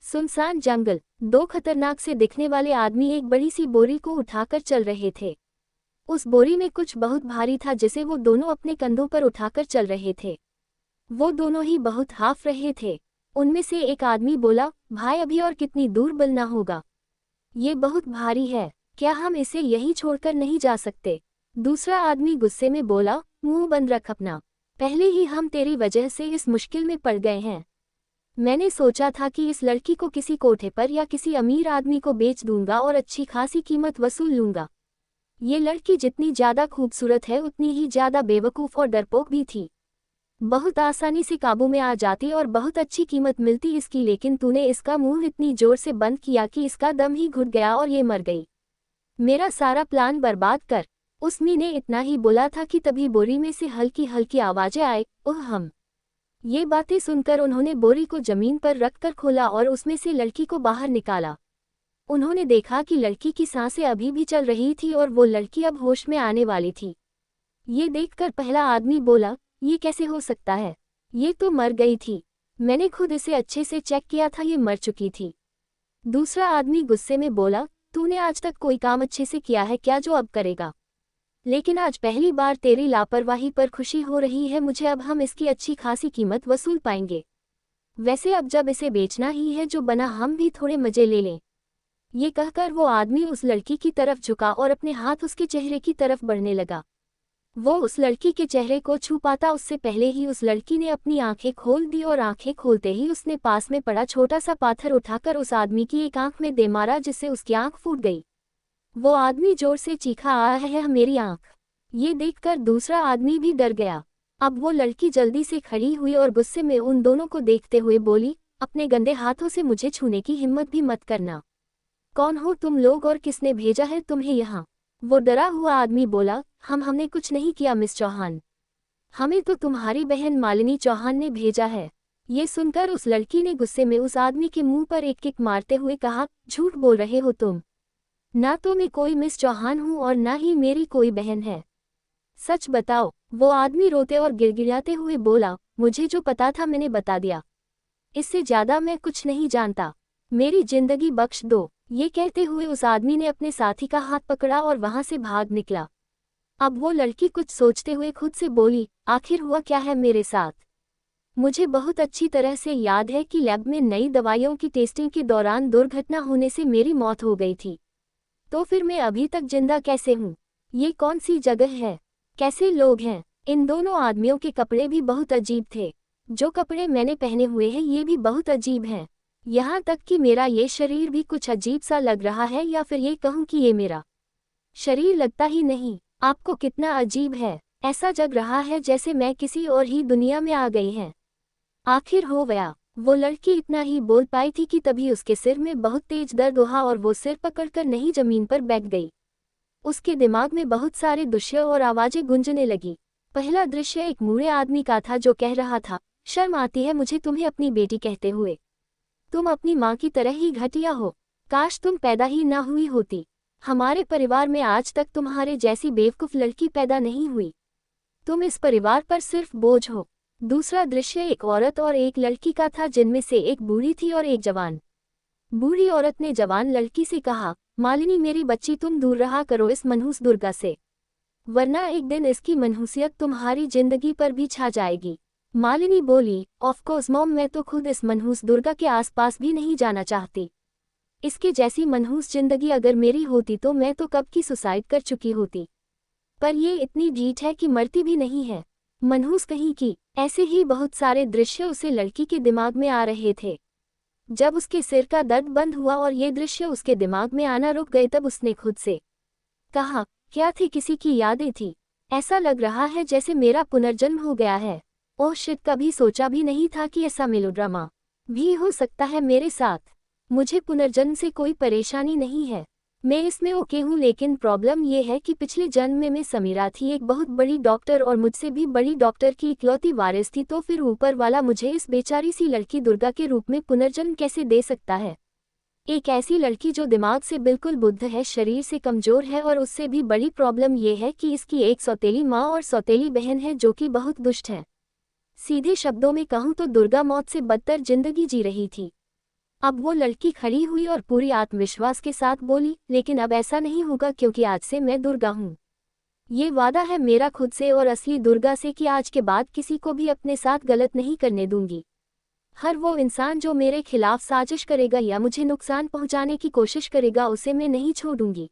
सुनसान जंगल। दो खतरनाक से दिखने वाले आदमी एक बड़ी सी बोरी को उठाकर चल रहे थे। उस बोरी में कुछ बहुत भारी था जिसे वो दोनों अपने कंधों पर उठाकर चल रहे थे। वो दोनों ही बहुत हाफ रहे थे। उनमें से एक आदमी बोला, भाई अभी और कितनी दूर बलना होगा, ये बहुत भारी है, क्या हम इसे यहीं छोड़कर नहीं जा सकते? दूसरा आदमी गुस्से में बोला, मुंह बंद रख अपना, पहले ही हम तेरी वजह से इस मुश्किल में पड़ गए हैं। मैंने सोचा था कि इस लड़की को किसी कोठे पर या किसी अमीर आदमी को बेच दूंगा और अच्छी खासी कीमत वसूल लूंगा। ये लड़की जितनी ज्यादा खूबसूरत है उतनी ही ज्यादा बेवकूफ़ और डरपोक भी थी। बहुत आसानी से काबू में आ जाती और बहुत अच्छी कीमत मिलती इसकी, लेकिन तूने इसका मुंह इतनी जोर से बंद किया कि इसका दम ही घुट गया और ये मर गई। मेरा सारा प्लान बर्बाद कर। उसमी ने इतना ही बोला था कि तभी बोरी में से हल्की हल्की आवाजें आए, ओह हम। ये बातें सुनकर उन्होंने बोरी को जमीन पर रखकर खोला और उसमें से लड़की को बाहर निकाला। उन्होंने देखा कि लड़की की सांसें अभी भी चल रही थी और वो लड़की अब होश में आने वाली थी। ये देखकर पहला आदमी बोला, ये कैसे हो सकता है, ये तो मर गई थी, मैंने खुद इसे अच्छे से चेक किया था, ये मर चुकी थी। दूसरा आदमी गुस्से में बोला, तूने आज तक कोई काम अच्छे से किया है क्या जो अब करेगा? लेकिन आज पहली बार तेरी लापरवाही पर खुशी हो रही है मुझे, अब हम इसकी अच्छी खासी कीमत वसूल पाएंगे। वैसे अब जब इसे बेचना ही है जो बना हम भी थोड़े मजे ले लें। ये कहकर वो आदमी उस लड़की की तरफ झुका और अपने हाथ उसके चेहरे की तरफ बढ़ने लगा। वो उस लड़की के चेहरे को छू पाता उससे पहले ही उस लड़की ने अपनी आंखें खोल दी और आंखें खोलते ही उसने पास में पड़ा छोटा सा पाथर उठाकर उस आदमी की एक आंख में दे मारा जिससे उसकी आंख फूट गई। वो आदमी जोर से चीखा, आ है मेरी आंख। ये देखकर दूसरा आदमी भी डर गया। अब वो लड़की जल्दी से खड़ी हुई और गुस्से में उन दोनों को देखते हुए बोली, अपने गंदे हाथों से मुझे छूने की हिम्मत भी मत करना। कौन हो तुम लोग और किसने भेजा है तुम्हें यहाँ? वो डरा हुआ आदमी बोला, हमने कुछ नहीं किया मिस चौहान, हमें तो तुम्हारी बहन मालिनी चौहान ने भेजा है। ये सुनकर उस लड़की ने गुस्से में उस आदमी के मुंह पर एक किक मारते हुए कहा, झूठ बोल रहे हो तुम, ना तो मैं कोई मिस चौहान हूँ और ना ही मेरी कोई बहन है, सच बताओ। वो आदमी रोते और गिड़गिड़ाते हुए बोला, मुझे जो पता था मैंने बता दिया, इससे ज्यादा मैं कुछ नहीं जानता, मेरी जिंदगी बख्श दो। ये कहते हुए उस आदमी ने अपने साथी का हाथ पकड़ा और वहां से भाग निकला। अब वो लड़की कुछ सोचते हुए खुद से बोली, आखिर हुआ क्या है मेरे साथ? मुझे बहुत अच्छी तरह से याद है कि लैब में नई दवाइयों की टेस्टिंग के दौरान दुर्घटना होने से मेरी मौत हो गई थी, तो फिर मैं अभी तक जिंदा कैसे हूँ? ये कौन सी जगह है, कैसे लोग हैं? इन दोनों आदमियों के कपड़े भी बहुत अजीब थे, जो कपड़े मैंने पहने हुए हैं ये भी बहुत अजीब हैं, यहाँ तक कि मेरा ये शरीर भी कुछ अजीब सा लग रहा है, या फिर ये कहूँ कि ये मेरा शरीर लगता ही नहीं। आपको कितना अजीब है, ऐसा जग रहा है जैसे मैं किसी और ही दुनिया में आ गई है। आखिर हो गया। वो लड़की इतना ही बोल पाई थी कि तभी उसके सिर में बहुत तेज दर्द हुआ और वो सिर पकड़कर नहीं जमीन पर बैठ गई। उसके दिमाग में बहुत सारे दृश्य और आवाजें गूंजने लगी। पहला दृश्य एक बूढ़े आदमी का था जो कह रहा था, शर्म आती है मुझे तुम्हें अपनी बेटी कहते हुए, तुम अपनी माँ की तरह ही घटिया हो, काश तुम पैदा ही ना हुई होती, हमारे परिवार में आज तक तुम्हारे जैसी बेवकूफ़ लड़की पैदा नहीं हुई, तुम इस परिवार पर सिर्फ बोझ हो। दूसरा दृश्य एक औरत और एक लड़की का था जिनमें से एक बूढ़ी थी और एक जवान। बूढ़ी औरत ने जवान लड़की से कहा, मालिनी मेरी बच्ची तुम दूर रहा करो इस मनहूस दुर्गा से, वरना एक दिन इसकी मनहूसियत तुम्हारी जिंदगी पर भी छा जाएगी। मालिनी बोली, ऑफ कोर्स मॉम, मैं तो खुद इस मनहूस दुर्गा के आसपास भी नहीं जाना चाहती, इसके जैसी मनहूस जिंदगी अगर मेरी होती तो मैं तो कब की सुसाइड कर चुकी होती, पर ये इतनी ढीठ है कि मरती भी नहीं है, मनहूस कहीं की। ऐसे ही बहुत सारे दृश्य उसे लड़की के दिमाग में आ रहे थे। जब उसके सिर का दर्द बंद हुआ और ये दृश्य उसके दिमाग में आना रुक गए तब उसने खुद से कहा, क्या थी, किसी की यादें थी, ऐसा लग रहा है जैसे मेरा पुनर्जन्म हो गया है। ओह शिट, कभी सोचा भी नहीं था कि ऐसा मेलोड्रामा भी हो सकता है मेरे साथ। मुझे पुनर्जन्म से कोई परेशानी नहीं है, मैं इसमें ओके हूँ, लेकिन प्रॉब्लम ये है कि पिछले जन्म में मैं समीरा थी, एक बहुत बड़ी डॉक्टर और मुझसे भी बड़ी डॉक्टर की इकलौती वारिस थी, तो फिर ऊपर वाला मुझे इस बेचारी सी लड़की दुर्गा के रूप में पुनर्जन्म कैसे दे सकता है? एक ऐसी लड़की जो दिमाग से बिल्कुल बुद्ध है, शरीर से कमजोर है, और उससे भी बड़ी प्रॉब्लम ये है कि इसकी एक सौतेली माँ और सौतेली बहन है जो कि बहुत दुष्ट है। सीधे शब्दों में कहूँ तो दुर्गा मौत से बदतर जिंदगी जी रही थी। अब वो लड़की खड़ी हुई और पूरी आत्मविश्वास के साथ बोली, लेकिन अब ऐसा नहीं होगा क्योंकि आज से मैं दुर्गा हूँ। ये वादा है मेरा खुद से और असली दुर्गा से कि आज के बाद किसी को भी अपने साथ गलत नहीं करने दूंगी। हर वो इंसान जो मेरे खिलाफ साजिश करेगा या मुझे नुकसान पहुंचाने की कोशिश करेगा उसे मैं नहीं छोड़ूंगी।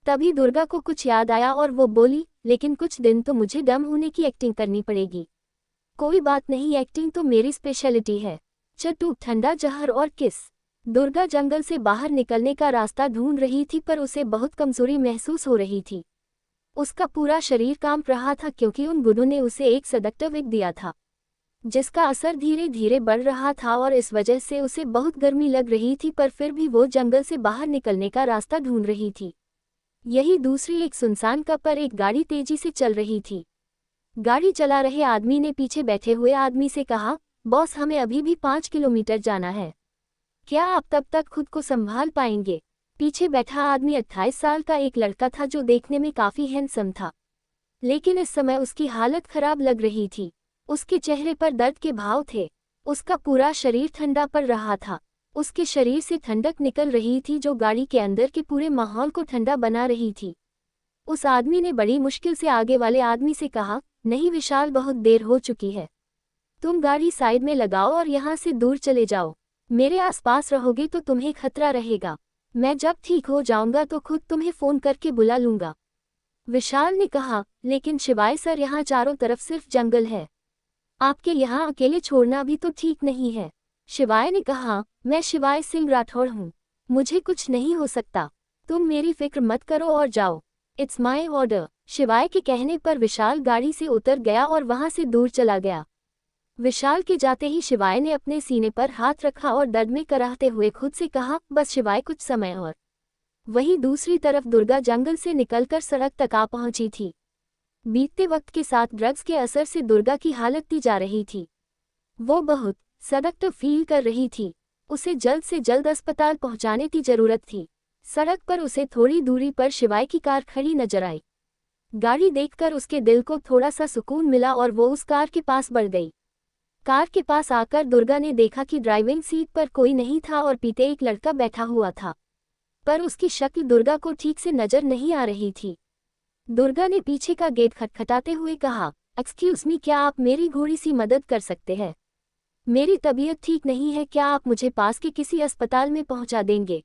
तभी दुर्गा को कुछ याद आया और वो बोली, लेकिन कुछ दिन तो मुझे डम होने की एक्टिंग करनी पड़ेगी। कोई बात नहीं, एक्टिंग तो मेरी स्पेशलिटी है। चट्टू, ठंडा जहर और किस। दुर्गा जंगल से बाहर निकलने का रास्ता ढूंढ रही थी पर उसे बहुत कमजोरी महसूस हो रही थी। उसका पूरा शरीर कांप रहा था क्योंकि उन गुडों ने उसे एक सेडक्टिव विग दिया था जिसका असर धीरे धीरे बढ़ रहा था और इस वजह से उसे बहुत गर्मी लग रही थी, पर फिर भी वो जंगल से बाहर निकलने का रास्ता ढूंढ रही थी। यही दूसरी एक सुनसान कप पर एक गाड़ी तेजी से चल रही थी। गाड़ी चला रहे आदमी ने पीछे बैठे हुए आदमी से कहा, बॉस हमें अभी भी 5 किलोमीटर जाना है। क्या आप तब तक खुद को संभाल पाएंगे? पीछे बैठा आदमी 28 साल का एक लड़का था जो देखने में काफी हैंडसम था, लेकिन इस समय उसकी हालत खराब लग रही थी। उसके चेहरे पर दर्द के भाव थे। उसका पूरा शरीर ठंडा पड़ रहा था। उसके शरीर से ठंडक निकल रही थी जो गाड़ी के अंदर के पूरे माहौल को ठंडा बना रही थी। उस आदमी ने बड़ी मुश्किल से आगे वाले आदमी से कहा, नहीं विशाल, बहुत देर हो चुकी है। तुम गाड़ी साइड में लगाओ और यहाँ से दूर चले जाओ। मेरे आसपास रहोगे तो तुम्हें खतरा रहेगा। मैं जब ठीक हो जाऊंगा तो खुद तुम्हें फोन करके बुला लूंगा। विशाल ने कहा, लेकिन शिवाय सर, यहाँ चारों तरफ सिर्फ जंगल है। आपके यहाँ अकेले छोड़ना भी तो ठीक नहीं है। शिवाय ने कहा, मैं शिवाय सिंह राठौड़ हूँ, मुझे कुछ नहीं हो सकता। तुम मेरी फिक्र मत करो और जाओ। It's my order. शिवाय के कहने पर विशाल गाड़ी से उतर गया और वहां से दूर चला गया। विशाल के जाते ही शिवाय ने अपने सीने पर हाथ रखा और दर्द में कराहते हुए खुद से कहा, बस शिवाय, कुछ समय और। वहीं दूसरी तरफ दुर्गा जंगल से निकलकर सड़क तक आ पहुंची थी। बीतते वक्त के साथ ड्रग्स के असर से दुर्गा की हालत ती जा रही थी। वो बहुत सख्त फील कर रही थी। उसे जल्द से जल्द अस्पताल पहुंचाने की जरूरत थी। सड़क पर उसे थोड़ी दूरी पर शिवाय की कार खड़ी नजर आई। गाड़ी देखकर उसके दिल को थोड़ा सा सुकून मिला और वो उस कार के पास बढ़ गई। कार के पास आकर दुर्गा ने देखा कि ड्राइविंग सीट पर कोई नहीं था और पीछे एक लड़का बैठा हुआ था, पर उसकी शक्ल दुर्गा को ठीक से नजर नहीं आ रही थी। दुर्गा ने पीछे का गेट खटखटाते हुए कहा, एक्सक्यूज मी, क्या आप मेरी घोड़ी सी मदद कर सकते हैं? मेरी तबीयत ठीक नहीं है, क्या आप मुझे पास के किसी अस्पताल में पहुंचा देंगे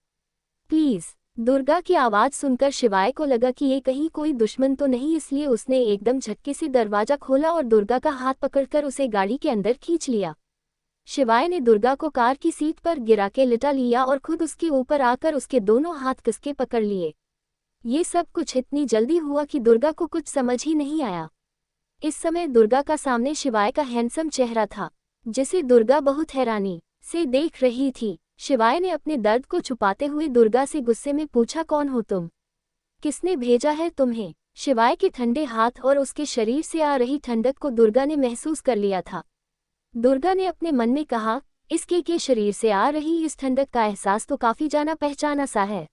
प्लीज? दुर्गा की आवाज सुनकर शिवाय को लगा कि ये कहीं कोई दुश्मन तो नहीं, इसलिए उसने एकदम झटके से दरवाजा खोला और दुर्गा का हाथ पकड़कर उसे गाड़ी के अंदर खींच लिया। शिवाय ने दुर्गा को कार की सीट पर गिरा के लिटा लिया और खुद उसके ऊपर आकर उसके दोनों हाथ कसके पकड़ लिए। ये सब कुछ इतनी जल्दी हुआ कि दुर्गा को कुछ समझ ही नहीं आया। इस समय दुर्गा का सामने शिवाय का हैंडसम चेहरा था, जिसे दुर्गा बहुत हैरानी से देख रही थी। शिवाय ने अपने दर्द को छुपाते हुए दुर्गा से गुस्से में पूछा, कौन हो तुम? किसने भेजा है तुम्हें? शिवाय के ठंडे हाथ और उसके शरीर से आ रही ठंडक को दुर्गा ने महसूस कर लिया था। दुर्गा ने अपने मन में कहा, इसके के शरीर से आ रही इस ठंडक का एहसास तो काफी जाना पहचाना सा है।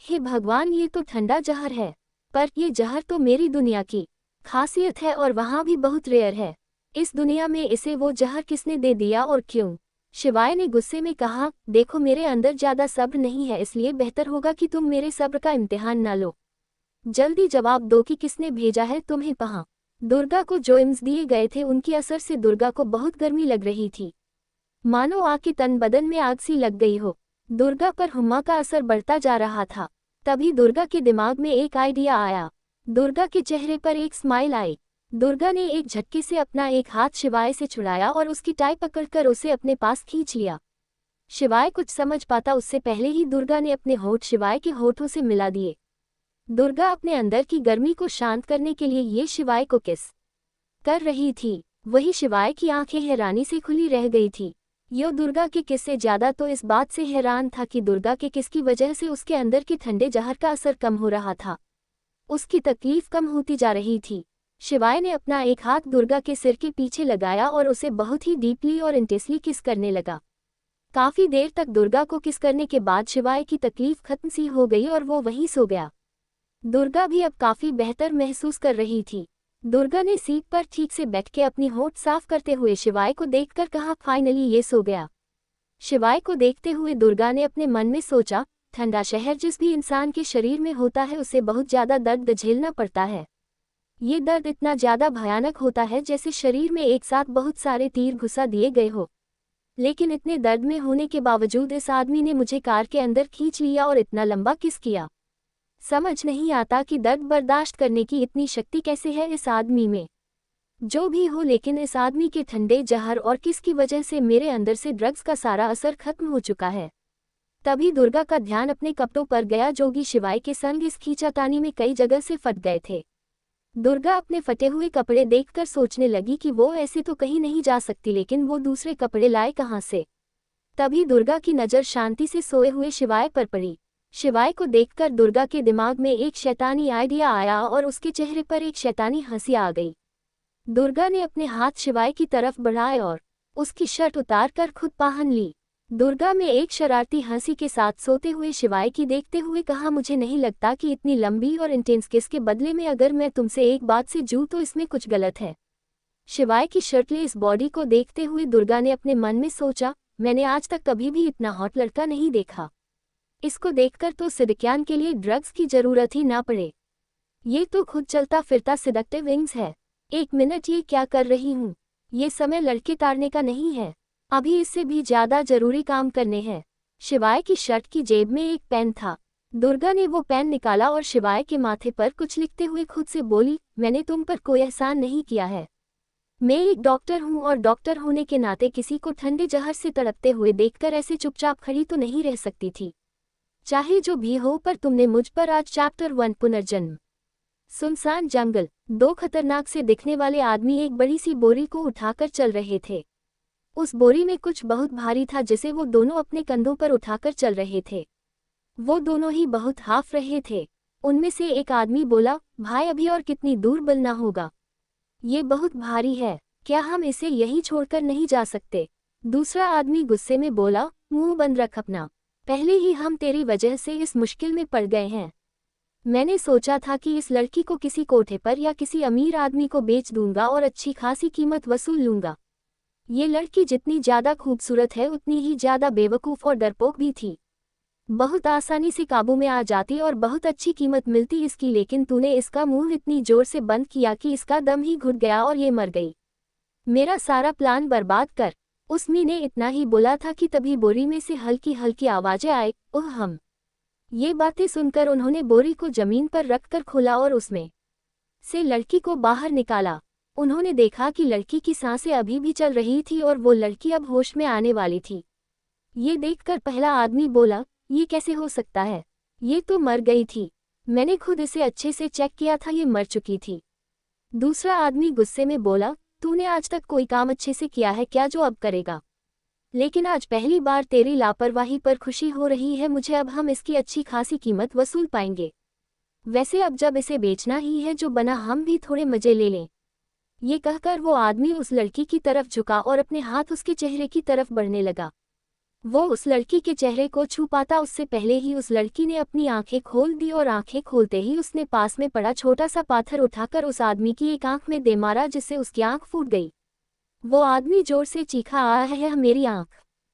हे भगवान, ये तो ठंडा जहर है, पर ये जहर तो मेरी दुनिया की खासियत है और वहां भी बहुत रेयर है। इस दुनिया में इसे वो जहर किसने दे दिया और क्यों? शिवाय ने गुस्से में कहा, देखो मेरे अंदर ज्यादा सब्र नहीं है, इसलिए बेहतर होगा कि तुम मेरे सब्र का इम्तिहान ना लो। जल्दी जवाब दो कि किसने भेजा है तुम्हें वहां। दुर्गा को जो इम्स दिए गए थे उनके असर से दुर्गा को बहुत गर्मी लग रही थी, मानो आग के तन बदन में आग सी लग गई हो। दुर्गा पर हुम्मा का असर बढ़ता जा रहा था। तभी दुर्गा के दिमाग में एक आइडिया आया। दुर्गा के चेहरे पर एक स्माइल आई। दुर्गा ने एक झटके से अपना एक हाथ शिवाय से छुड़ाया और उसकी टाई पकड़कर उसे अपने पास खींच लिया। शिवाय कुछ समझ पाता उससे पहले ही दुर्गा ने अपने होठ शिवाय के होठों से मिला दिए। दुर्गा अपने अंदर की गर्मी को शांत करने के लिए ये शिवाय को किस कर रही थी। वही शिवाय की आंखें हैरानी से खुली रह गई थी। यो दुर्गा के किस से ज्यादा तो इस बात से हैरान था कि दुर्गा के किस की वजह से उसके अंदर के ठंडे जहर का असर कम हो रहा था। उसकी तकलीफ कम होती जा रही थी। शिवाय ने अपना एक हाथ दुर्गा के सिर के पीछे लगाया और उसे बहुत ही डीपली और इंटेंसली किस करने लगा। काफी देर तक दुर्गा को किस करने के बाद शिवाय की तकलीफ खत्म सी हो गई और वो वहीं सो गया। दुर्गा भी अब काफी बेहतर महसूस कर रही थी। दुर्गा ने सीट पर ठीक से बैठ के अपनी होठ साफ करते हुए शिवाय को देखकर कहा, फाइनली ये सो गया। शिवाय को देखते हुए दुर्गा ने अपने मन में सोचा, ठंडा शहर जिस भी इंसान के शरीर में होता है उसे बहुत ज्यादा दर्द झेलना पड़ता है। ये दर्द इतना ज्यादा भयानक होता है जैसे शरीर में एक साथ बहुत सारे तीर घुसा दिए गए हो। लेकिन इतने दर्द में होने के बावजूद इस आदमी ने मुझे कार के अंदर खींच लिया और इतना लंबा किस किया। समझ नहीं आता कि दर्द बर्दाश्त करने की इतनी शक्ति कैसे है इस आदमी में। जो भी हो, लेकिन इस आदमी के ठंडे जहर और किस की वजह से मेरे अंदर से ड्रग्स का सारा असर खत्म हो चुका है। तभी दुर्गा का ध्यान अपने कपड़ों पर गया जो कि शिवाय के संग इस खींचातानी में कई जगह से फट गए थे। दुर्गा अपने फटे हुए कपड़े देखकर सोचने लगी कि वो ऐसे तो कहीं नहीं जा सकती, लेकिन वो दूसरे कपड़े लाए कहाँ से। तभी दुर्गा की नज़र शांति से सोए हुए शिवाय पर पड़ी। शिवाय को देखकर दुर्गा के दिमाग में एक शैतानी आइडिया आया और उसके चेहरे पर एक शैतानी हंसी आ गई। दुर्गा ने अपने हाथ शिवाय की तरफ बढ़ाए और उसकी शर्ट उतार कर खुद पहन ली। दुर्गा में एक शरारती हंसी के साथ सोते हुए शिवाय की देखते हुए कहा, मुझे नहीं लगता कि इतनी लंबी और इंटेंस किस के बदले में अगर मैं तुमसे एक बात से जूँ तो इसमें कुछ गलत है। शिवाय की शर्टलेस बॉडी को देखते हुए दुर्गा ने अपने मन में सोचा, मैंने आज तक कभी भी इतना हॉट लड़का नहीं देखा। इसको देखकर तो सिडक्यान के लिए ड्रग्स की जरूरत ही ना पड़े। ये तो खुद चलता फिरता सिडक्टिव विंग्स है। एक मिनट, ये क्या कर रही हूँ? ये समय लड़के ताड़ने का नहीं है, अभी इससे भी ज्यादा जरूरी काम करने हैं। शिवाय की शर्ट की जेब में एक पेन था। दुर्गा ने वो पेन निकाला और शिवाय के माथे पर कुछ लिखते हुए खुद से बोली, मैंने तुम पर कोई एहसान नहीं किया है। मैं एक डॉक्टर हूँ और डॉक्टर होने के नाते किसी को ठंडे जहर से तड़पते हुए देखकर ऐसे चुपचाप खड़ी तो नहीं रह सकती थी। चाहे जो भी हो, पर तुमने मुझ पर आज चैप्टर 1 पुनर्जन्म। सुनसान जंगल। दो खतरनाक से दिखने वाले आदमी एक बड़ी सी बोरी को उठाकर चल रहे थे। उस बोरी में कुछ बहुत भारी था जिसे वो दोनों अपने कंधों पर उठाकर चल रहे थे। वो दोनों ही बहुत हाफ रहे थे। उनमें से एक आदमी बोला, भाई अभी और कितनी दूर बलना होगा? ये बहुत भारी है, क्या हम इसे यहीं छोड़कर नहीं जा सकते? दूसरा आदमी गुस्से में बोला, मुंह बंद रख अपना, पहले ही हम तेरी वजह से इस मुश्किल में पड़ गए हैं। मैंने सोचा था कि इस लड़की को किसी कोठे पर या किसी अमीर आदमी को बेच दूंगा और अच्छी खासी कीमत वसूल लूंगा। ये लड़की जितनी ज्यादा खूबसूरत है उतनी ही ज्यादा बेवकूफ़ और डरपोक भी थी। बहुत आसानी से काबू में आ जाती और बहुत अच्छी कीमत मिलती इसकी, लेकिन तूने इसका मुंह इतनी जोर से बंद किया कि इसका दम ही घुट गया और ये मर गई। मेरा सारा प्लान बर्बाद कर। उसमी ने इतना ही बोला था कि तभी बोरी में से हल्की हल्की आवाजें आए, ओह हम। ये बातें सुनकर उन्होंने बोरी को जमीन पर रखकर खोला और उसमें से लड़की को बाहर निकाला। उन्होंने देखा कि लड़की की सांसें अभी भी चल रही थी और वो लड़की अब होश में आने वाली थी। ये देखकर पहला आदमी बोला, ये कैसे हो सकता है? ये तो मर गई थी, मैंने खुद इसे अच्छे से चेक किया था, ये मर चुकी थी। दूसरा आदमी गुस्से में बोला, तूने आज तक कोई काम अच्छे से किया है क्या जो अब करेगा? लेकिन आज पहली बार तेरी लापरवाही पर खुशी हो रही है मुझे, अब हम इसकी अच्छी खासी कीमत वसूल पाएंगे। वैसे अब जब इसे बेचना ही है जो बना हम भी थोड़े मजे ले लें। ये कहकर वो आदमी उस लड़की की तरफ झुका और अपने हाथ उसके चेहरे की तरफ बढ़ने लगा। वो उस लड़की के चेहरे को छू पाता उससे पहले ही उस लड़की ने अपनी आंखें खोल दी और आंखें खोलते ही उसने पास में पड़ा छोटा सा पाथर उठाकर उस आदमी की एक आंख में दे मारा जिससे उसकी आंख फूट गई। वो आदमी जोर से चीखा, आ है मेरी आंख।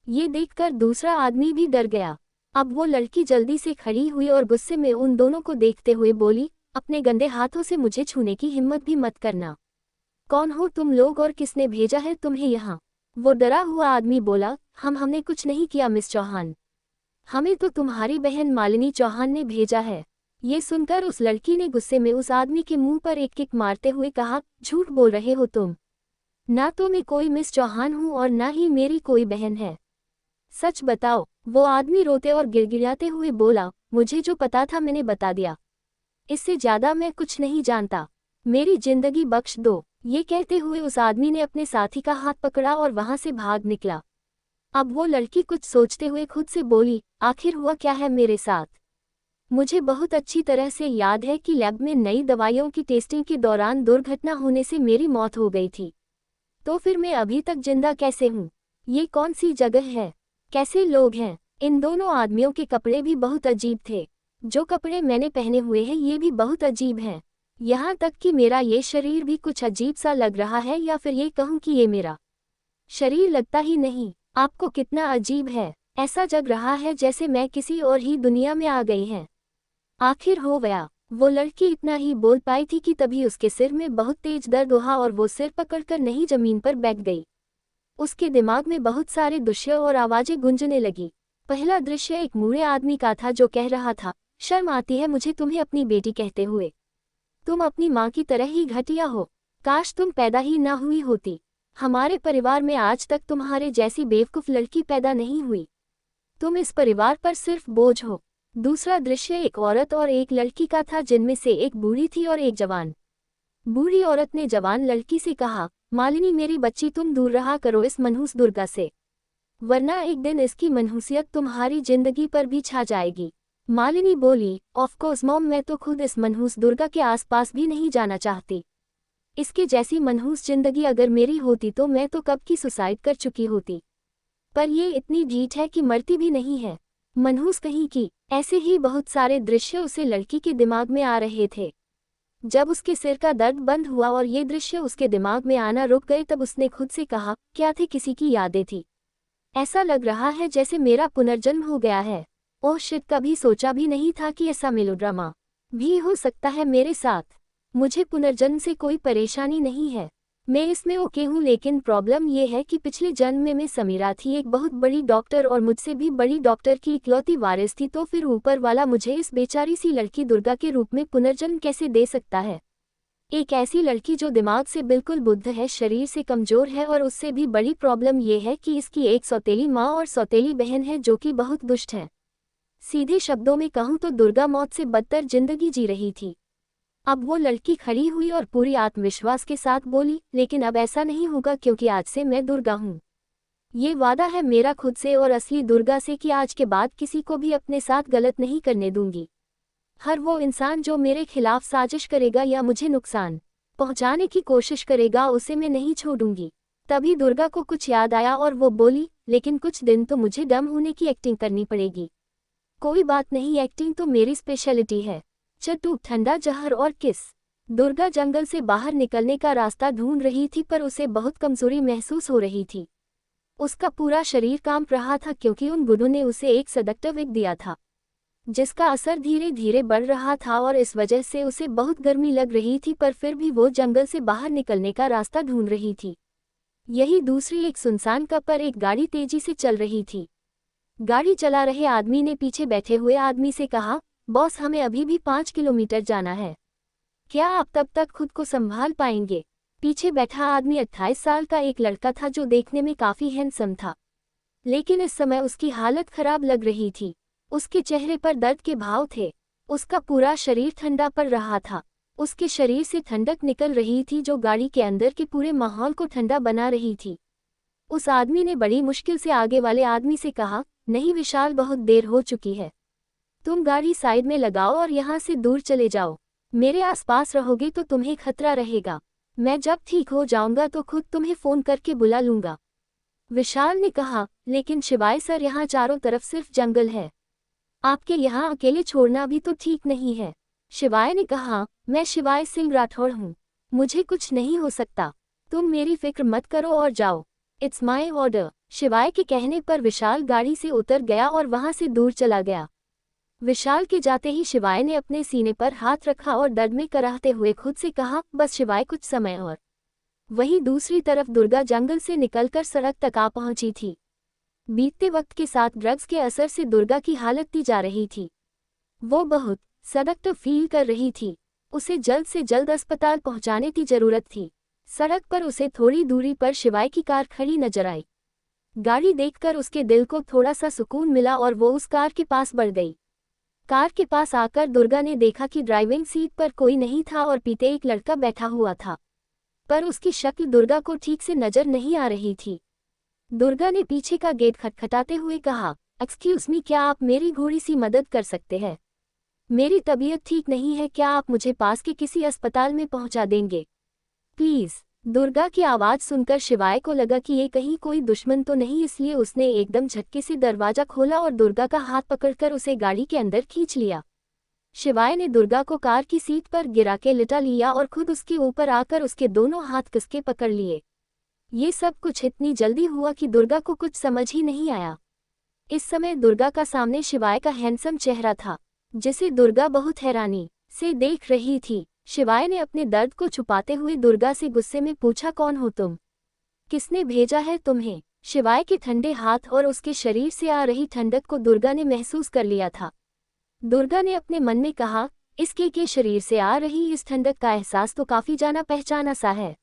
ये देखकर दूसरा आदमी भी डर गया। अब वो लड़की जल्दी से खड़ी हुई और गुस्से में उन दोनों को देखते हुए बोली, अपने गंदे हाथों से मुझे छूने की हिम्मत भी मत करना। कौन हो तुम लोग और किसने भेजा है तुम्हें यहाँ? वो डरा हुआ आदमी बोला, हमने कुछ नहीं किया मिस चौहान, हमें तो तुम्हारी बहन मालिनी चौहान ने भेजा है। ये सुनकर उस लड़की ने गुस्से में उस आदमी के मुंह पर एक किक मारते हुए कहा, झूठ बोल रहे हो तुम, ना तो मैं कोई मिस चौहान हूँ और ना ही मेरी कोई बहन है, सच बताओ। वो आदमी रोते और गिड़गिड़ाते हुए बोला, मुझे जो पता था मैंने बता दिया, इससे ज्यादा मैं कुछ नहीं जानता, मेरी जिंदगी बख्श दो। ये कहते हुए उस आदमी ने अपने साथी का हाथ पकड़ा और वहां से भाग निकला। अब वो लड़की कुछ सोचते हुए खुद से बोली, आखिर हुआ क्या है मेरे साथ? मुझे बहुत अच्छी तरह से याद है कि लैब में नई दवाइयों की टेस्टिंग के दौरान दुर्घटना होने से मेरी मौत हो गई थी। तो फिर मैं अभी तक जिंदा कैसे हूँ? ये कौन सी जगह है? कैसे लोग हैं? इन दोनों आदमियों के कपड़े भी बहुत अजीब थे। जो कपड़े मैंने पहने हुए हैं ये भी बहुत अजीब हैं। यहाँ तक कि मेरा ये शरीर भी कुछ अजीब सा लग रहा है, या फिर ये कहूँ कि ये मेरा शरीर लगता ही नहीं। आपको कितना अजीब है, ऐसा जग रहा है जैसे मैं किसी और ही दुनिया में आ गई है। आखिर हो गया। वो लड़की इतना ही बोल पाई थी कि तभी उसके सिर में बहुत तेज दर्द हुआ और वो सिर पकड़कर नहीं जमीन पर बैठ गई। उसके दिमाग में बहुत सारे दृश्य और आवाजें गूंजने लगी। पहला दृश्य एक बूढ़े आदमी का था जो कह रहा था, शर्म आती है मुझे तुम्हें अपनी बेटी कहते हुए। तुम अपनी माँ की तरह ही घटिया हो। काश तुम पैदा ही ना हुई होती। हमारे परिवार में आज तक तुम्हारे जैसी बेवकूफ लड़की पैदा नहीं हुई। तुम इस परिवार पर सिर्फ बोझ हो। दूसरा दृश्य एक औरत और एक लड़की का था जिनमें से एक बूढ़ी थी और एक जवान। बूढ़ी औरत ने जवान लड़की से कहा, मालिनी मेरी बच्ची तुम दूर रहा करो इस मनहूस दुर्गा से, वरना एक दिन इसकी मनहूसियत तुम्हारी जिंदगी पर भी छा जाएगी। मालिनी बोली, ऑफ कोर्स मॉम, मैं तो खुद इस मनहूस दुर्गा के आसपास भी नहीं जाना चाहती। इसके जैसी मनहूस जिंदगी अगर मेरी होती तो मैं तो कब की सुसाइड कर चुकी होती। पर ये इतनी ढीठ है कि मरती भी नहीं है। मनहूस कहीं की। ऐसे ही बहुत सारे दृश्य उसे लड़की के दिमाग में आ रहे थे। जब उसके सिर का दर्द बंद हुआ और ये दृश्य उसके दिमाग में आना रुक गए तब उसने खुद से कहा, क्या थे किसी की यादें थी। ऐसा लग रहा है जैसे मेरा पुनर्जन्म हो गया है। ओह शिट, कभी सोचा भी नहीं था कि ऐसा मेलोड्रामा भी हो सकता है मेरे साथ। मुझे पुनर्जन्म से कोई परेशानी नहीं है, मैं इसमें ओके हूँ, लेकिन प्रॉब्लम ये है कि पिछले जन्म में मैं समीरा थी, एक बहुत बड़ी डॉक्टर और मुझसे भी बड़ी डॉक्टर की इकलौती वारिस थी, तो फिर ऊपर वाला मुझे इस बेचारी सी लड़की दुर्गा के रूप में पुनर्जन्म कैसे दे सकता है। एक ऐसी लड़की जो दिमाग से बिल्कुल बुद्ध है, शरीर से कमजोर है, और उससे भी बड़ी प्रॉब्लम ये है कि इसकी एक सौतेली माँ और सौतेली बहन है जो कि बहुत दुष्ट है। सीधे शब्दों में कहूँ तो दुर्गा मौत से बदतर जिंदगी जी रही थी। अब वो लड़की खड़ी हुई और पूरी आत्मविश्वास के साथ बोली, लेकिन अब ऐसा नहीं होगा क्योंकि आज से मैं दुर्गा हूँ। ये वादा है मेरा खुद से और असली दुर्गा से कि आज के बाद किसी को भी अपने साथ गलत नहीं करने दूंगी। हर वो इंसान जो मेरे खिलाफ साजिश करेगा या मुझे नुकसान पहुंचाने की कोशिश करेगा उसे मैं नहीं छोड़ूंगी। तभी दुर्गा को कुछ याद आया और वो बोली, लेकिन कुछ दिन तो मुझे डम होने की एक्टिंग करनी पड़ेगी। कोई बात नहीं, एक्टिंग तो मेरी स्पेशलिटी है। चट्टू, ठंडा जहर और किस। दुर्गा जंगल से बाहर निकलने का रास्ता ढूंढ रही थी पर उसे बहुत कमजोरी महसूस हो रही थी। उसका पूरा शरीर कांप रहा था क्योंकि उन गुडों ने उसे एक सेडक्टिव विक दिया था जिसका असर धीरे धीरे बढ़ रहा था और इस वजह से उसे बहुत गर्मी लग रही थी, पर फिर भी वो जंगल से बाहर निकलने का रास्ता ढूंढ रही थी। यही दूसरी एक सुनसान कप पर एक गाड़ी तेजी से चल रही थी। गाड़ी चला रहे आदमी ने पीछे बैठे हुए आदमी से कहा, बॉस हमें अभी भी 5 किलोमीटर जाना है, क्या आप तब तक खुद को संभाल पाएंगे। पीछे बैठा आदमी 28 साल का एक लड़का था जो देखने में काफी हैंडसम था, लेकिन इस समय उसकी हालत खराब लग रही थी। उसके चेहरे पर दर्द के भाव थे। उसका पूरा शरीर ठंडा पड़ रहा था। उसके शरीर से ठंडक निकल रही थी जो गाड़ी के अंदर के पूरे माहौल को ठंडा बना रही थी। उस आदमी ने बड़ी मुश्किल से आगे वाले आदमी से कहा, नहीं विशाल, बहुत देर हो चुकी है, तुम गाड़ी साइड में लगाओ और यहाँ से दूर चले जाओ। मेरे आसपास रहोगे तो तुम्हें खतरा रहेगा। मैं जब ठीक हो जाऊंगा तो खुद तुम्हें फोन करके बुला लूंगा। विशाल ने कहा, लेकिन शिवाय सर, यहाँ चारों तरफ सिर्फ जंगल है, आपके यहाँ अकेले छोड़ना भी तो ठीक नहीं है। शिवाय ने कहा, मैं शिवाय सिंह राठौड़ हूँ, मुझे कुछ नहीं हो सकता, तुम मेरी फिक्र मत करो और जाओ, इट्स माई ऑर्डर। शिवाय के कहने पर विशाल गाड़ी से उतर गया और वहां से दूर चला गया। विशाल के जाते ही शिवाय ने अपने सीने पर हाथ रखा और दर्द में कराहते हुए खुद से कहा, बस शिवाय, कुछ समय और। वहीं दूसरी तरफ दुर्गा जंगल से निकलकर सड़क तक आ पहुंची थी। बीतते वक्त के साथ ड्रग्स के असर से दुर्गा की हालत ती जा रही थी। वो बहुत सड़क फील कर रही थी। उसे जल्द से जल्द अस्पताल पहुंचाने की जरूरत थी। सड़क पर उसे थोड़ी दूरी पर शिवाय की कार खड़ी नजर आई। गाड़ी देखकर उसके दिल को थोड़ा सा सुकून मिला और वो उस कार के पास बढ़ गई। कार के पास आकर दुर्गा ने देखा कि ड्राइविंग सीट पर कोई नहीं था और पीछे एक लड़का बैठा हुआ था, पर उसकी शक्ल दुर्गा को ठीक से नजर नहीं आ रही थी। दुर्गा ने पीछे का गेट खटखटाते हुए कहा, एक्सक्यूज मी, क्या आप मेरी घोड़ी सी मदद कर सकते हैं? मेरी तबीयत ठीक नहीं है, क्या आप मुझे पास के किसी अस्पताल में पहुंचा देंगे प्लीज? दुर्गा की आवाज सुनकर शिवाय को लगा कि ये कहीं कोई दुश्मन तो नहीं, इसलिए उसने एकदम झटके से दरवाजा खोला और दुर्गा का हाथ पकड़कर उसे गाड़ी के अंदर खींच लिया। शिवाय ने दुर्गा को कार की सीट पर गिरा के लिटा लिया और खुद उसके ऊपर आकर उसके दोनों हाथ कसके पकड़ लिए। ये सब कुछ इतनी जल्दी हुआ कि दुर्गा को कुछ समझ ही नहीं आया। इस समय दुर्गा का सामने शिवाय का हैंडसम चेहरा था, जिसे दुर्गा बहुत हैरानी से देख रही थी। शिवाय ने अपने दर्द को छुपाते हुए दुर्गा से गुस्से में पूछा, कौन हो तुम? किसने भेजा है तुम्हें? शिवाय के ठंडे हाथ और उसके शरीर से आ रही ठंडक को दुर्गा ने महसूस कर लिया था। दुर्गा ने अपने मन में कहा, इसके के शरीर से आ रही इस ठंडक का एहसास तो काफी जाना पहचाना सा है।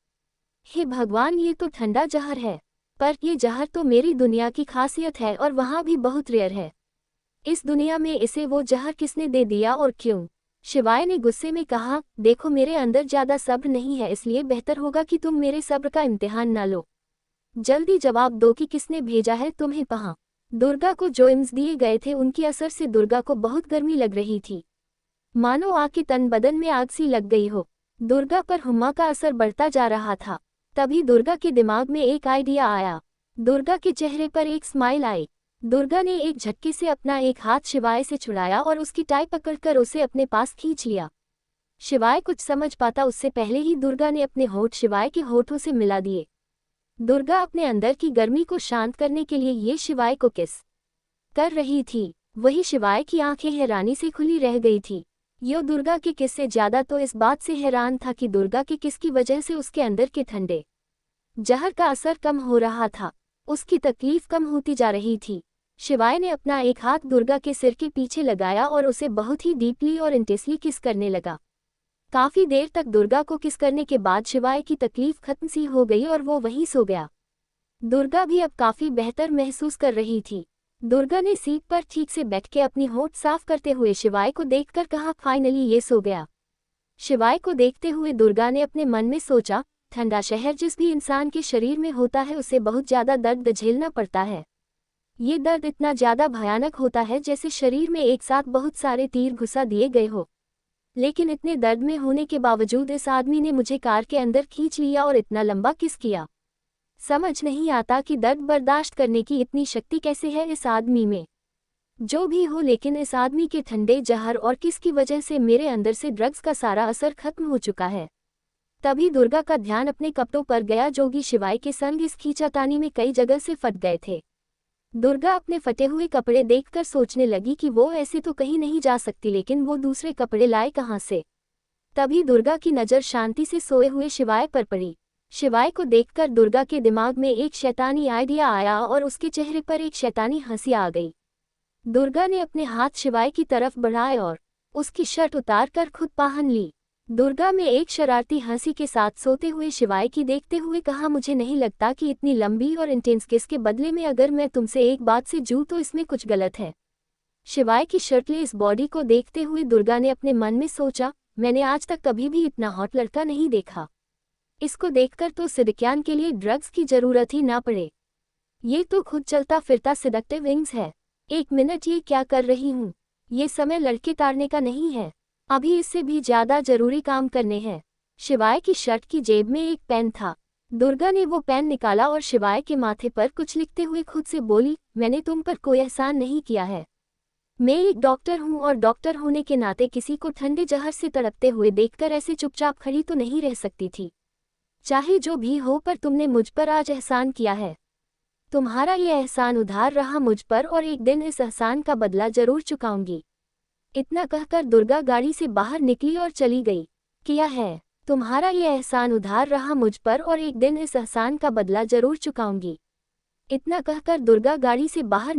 हे भगवान, ये तो ठंडा जहर है, पर ये जहर तो मेरी दुनिया की खासियत है और वहाँ भी बहुत रेयर है। इस दुनिया में इसे वो जहर किसने दे दिया और क्यों? शिवाय ने गुस्से में कहा, देखो मेरे अंदर ज्यादा सब्र नहीं है, इसलिए बेहतर होगा कि तुम मेरे सब्र का इम्तिहान ना लो। जल्दी जवाब दो कि किसने भेजा है तुम्हें वहाँ। दुर्गा को जो इम्स दिए गए थे उनकी असर से दुर्गा को बहुत गर्मी लग रही थी, मानो आग के तन बदन में आग सी लग गई हो। दुर्गा पर हुम्मा का असर बढ़ता जा रहा था। तभी दुर्गा के दिमाग में एक आइडिया आया। दुर्गा के चेहरे पर एक स्माइल आई। दुर्गा ने एक झटके से अपना एक हाथ शिवाय से छुड़ाया और उसकी टाई पकड़कर उसे अपने पास खींच लिया। शिवाय कुछ समझ पाता उससे पहले ही दुर्गा ने अपने होठ शिवाय के होठों से मिला दिए। दुर्गा अपने अंदर की गर्मी को शांत करने के लिए ये शिवाय को किस कर रही थी। वही शिवाय की आंखें हैरानी से खुली रह गई थी। यो दुर्गा के किस से ज्यादा तो इस बात से हैरान था कि दुर्गा के किस की वजह से उसके अंदर के ठंडे जहर का असर कम हो रहा था, उसकी तकलीफ कम होती जा रही थी। शिवाय ने अपना एक हाथ दुर्गा के सिर के पीछे लगाया और उसे बहुत ही डीपली और इंटेंसली किस करने लगा। काफी देर तक दुर्गा को किस करने के बाद शिवाय की तकलीफ खत्म सी हो गई और वो वहीं सो गया। दुर्गा भी अब काफी बेहतर महसूस कर रही थी। दुर्गा ने सीट पर ठीक से बैठ के अपनी होठ साफ करते हुए शिवाय को देखकर कहा, फाइनली ये सो गया। शिवाय को देखते हुए दुर्गा ने अपने मन में सोचा, ठंडा शहर जिस भी इंसान के शरीर में होता है उसे बहुत ज्यादा दर्द झेलना पड़ता है। ये दर्द इतना ज्यादा भयानक होता है जैसे शरीर में एक साथ बहुत सारे तीर घुसा दिए गए हो। लेकिन इतने दर्द में होने के बावजूद इस आदमी ने मुझे कार के अंदर खींच लिया और इतना लंबा किस किया। समझ नहीं आता कि दर्द बर्दाश्त करने की इतनी शक्ति कैसे है इस आदमी में। जो भी हो, लेकिन इस आदमी के ठंडे जहर और किस की वजह से मेरे अंदर से ड्रग्स का सारा असर खत्म हो चुका है। तभी दुर्गा का ध्यान अपने कपड़ों पर गया जो कि शिवाय के संग इस खींचातानी में कई जगह से फट गए थे। दुर्गा अपने फटे हुए कपड़े देखकर सोचने लगी कि वो ऐसे तो कहीं नहीं जा सकती, लेकिन वो दूसरे कपड़े लाए कहाँ से। तभी दुर्गा की नज़र शांति से सोए हुए शिवाय पर पड़ी। शिवाय को देखकर दुर्गा के दिमाग में एक शैतानी आइडिया आया और उसके चेहरे पर एक शैतानी हंसी आ गई। दुर्गा ने अपने हाथ शिवाय की तरफ बढ़ाए और उसकी शर्ट उतार कर खुद पहन ली। दुर्गा में एक शरारती हंसी के साथ सोते हुए शिवाय की देखते हुए कहा, मुझे नहीं लगता कि इतनी लंबी और इंटेंस किस के बदले में अगर मैं तुमसे एक बात से जूँ तो इसमें कुछ गलत है। शिवाय की शर्टलेस बॉडी को देखते हुए दुर्गा ने अपने मन में सोचा, मैंने आज तक कभी भी इतना हॉट लड़का नहीं देखा। इसको देखकर तो सिडक्यान के लिए ड्रग्स की जरूरत ही ना पड़े। ये तो खुद चलता फिरता सिडक्टिव विंग्स है। एक मिनट, ये क्या कर रही हूँ? ये समय लड़के तारने का नहीं है, अभी इससे भी ज्यादा जरूरी काम करने हैं। शिवाय की शर्ट की जेब में एक पेन था। दुर्गा ने वो पेन निकाला और शिवाय के माथे पर कुछ लिखते हुए खुद से बोली, मैंने तुम पर कोई एहसान नहीं किया है। मैं एक डॉक्टर हूँ और डॉक्टर होने के नाते किसी को ठंडे जहर से तड़पते हुए देखकर ऐसे चुपचाप खड़ी तो नहीं रह सकती थी। चाहे जो भी हो, पर तुमने मुझ पर आज एहसान किया है। तुम्हारा ये एहसान उधार रहा मुझ पर और एक दिन इस एहसान का बदला जरूर चुकाऊंगी। इतना कहकर दुर्गा गाड़ी से बाहर निकली और चली गई। किया है, तुम्हारा ये एहसान उधार रहा मुझ पर और एक दिन इस एहसान का बदला जरूर चुकाऊंगी। इतना कहकर दुर्गा गाड़ी से बाहर